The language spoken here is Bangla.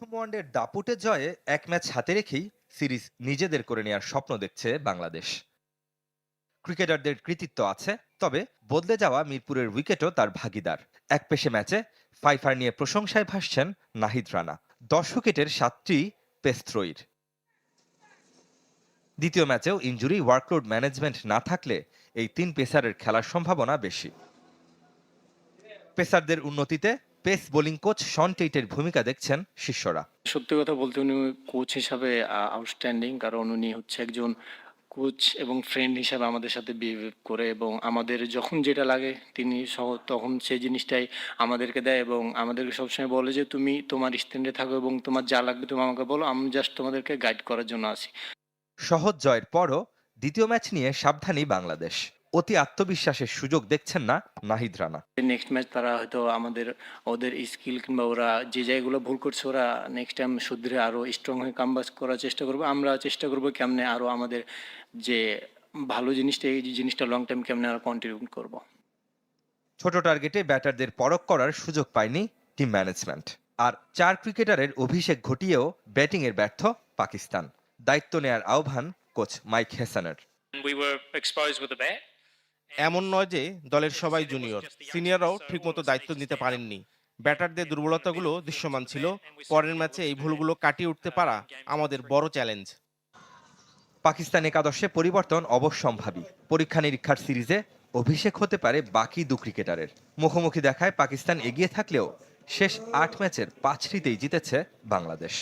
প্রথম ওয়ানডের দাপুটে জয়ে এক ম্যাচ হাতে রেখেই সিরিজ নিজেদের করে নেওয়ার স্বপ্ন দেখছে বাংলাদেশ। ক্রিকেটারদের কৃতিত্ব আছে, তবে বদলে যাওয়া মিরপুরের উইকেটও তার ভাগিদার। এক পেশে ম্যাচে ফাইফার নিয়ে প্রশংসায় ভাসছেন নাহিদ রানা। 10 উইকেটের 7টি পেস ত্রয়ীর। দ্বিতীয় ম্যাচেও ইনজুরি ওয়ার্কলোড ম্যানেজমেন্ট না থাকলে এই 3 পেসারের খেলার সম্ভাবনা বেশি। পেসারদের উন্নতিতে পেস বোলিং কোচ শন টেইটের ভূমিকা দেখছেন শিষ্যরা। সত্যি কথা বলতে উনি কোচ হিসাবে আউটস্ট্যান্ডিং, কারণ উনি হচ্ছে একজন কোচ এবং ফ্রেন্ড হিসাবে আমাদের সাথে বিহেভ করে এবং আমাদের যখন যেটা লাগে তিনি তখন সেই জিনিসটাই আমাদেরকে দেয় এবং আমাদেরকে সবসময় বলে যে তুমি তোমার স্ট্যান্ডে থাকো এবং তোমার যা লাগবে তুমি আমাকে বলো, আমি জাস্ট তোমাদেরকে গাইড করার জন্য আছি। সহজ জয়ের পরও দ্বিতীয় ম্যাচ নিয়ে সাবধানী বাংলাদেশ। অতি আত্মবিশ্বাসের সুযোগ দেখছেন না নাহিদ রানা। নেক্সট ম্যাচ তারা হয়তো ওদের স্কিল কিংবা ওরা যে জায়গাগুলো ভুল করছে ওরা নেক্সট টাইম শুধরে আরো স্ট্রং হয়ে কামব্যাক করার চেষ্টা করবো। আমরা চেষ্টা করবো কেমনে আরো আমাদের যে ভালো জিনিসটা, এই জিনিসটা লং টাইম কেমনে আরো কন্টিনিউ করবো। ছোট টার্গেটে ব্যাটারদের পরখ করার সুযোগ পায়নি টিম ম্যানেজমেন্ট। আর 4 ক্রিকেটারের অভিষেক ঘটিয়েও ব্যাটিংয়ের ব্যর্থ পাকিস্তান। দায়িত্ব নেয়ার আহ্বান কোচ মাইক হেসানের। এমন নয় যে দলের সবাই জুনিয়র, সিনিয়ররাও ঠিকমতো দায়িত্ব নিতে পারেননি। ব্যাটারদের দুর্বলতাগুলো দৃশ্যমান ছিল। পরের ম্যাচে এই ভুলগুলো কাটিয়ে উঠতে পারা আমাদের বড় চ্যালেঞ্জ। পাকিস্তান একাদশে পরিবর্তন অবশ্যম্ভাবী। পরীক্ষা নিরীক্ষার সিরিজে অভিষেক হতে পারে বাকি 2 ক্রিকেটারের। মুখোমুখি দেখায় পাকিস্তান এগিয়ে থাকলেও শেষ 8 ম্যাচের 5টিতেই জিতেছে বাংলাদেশ।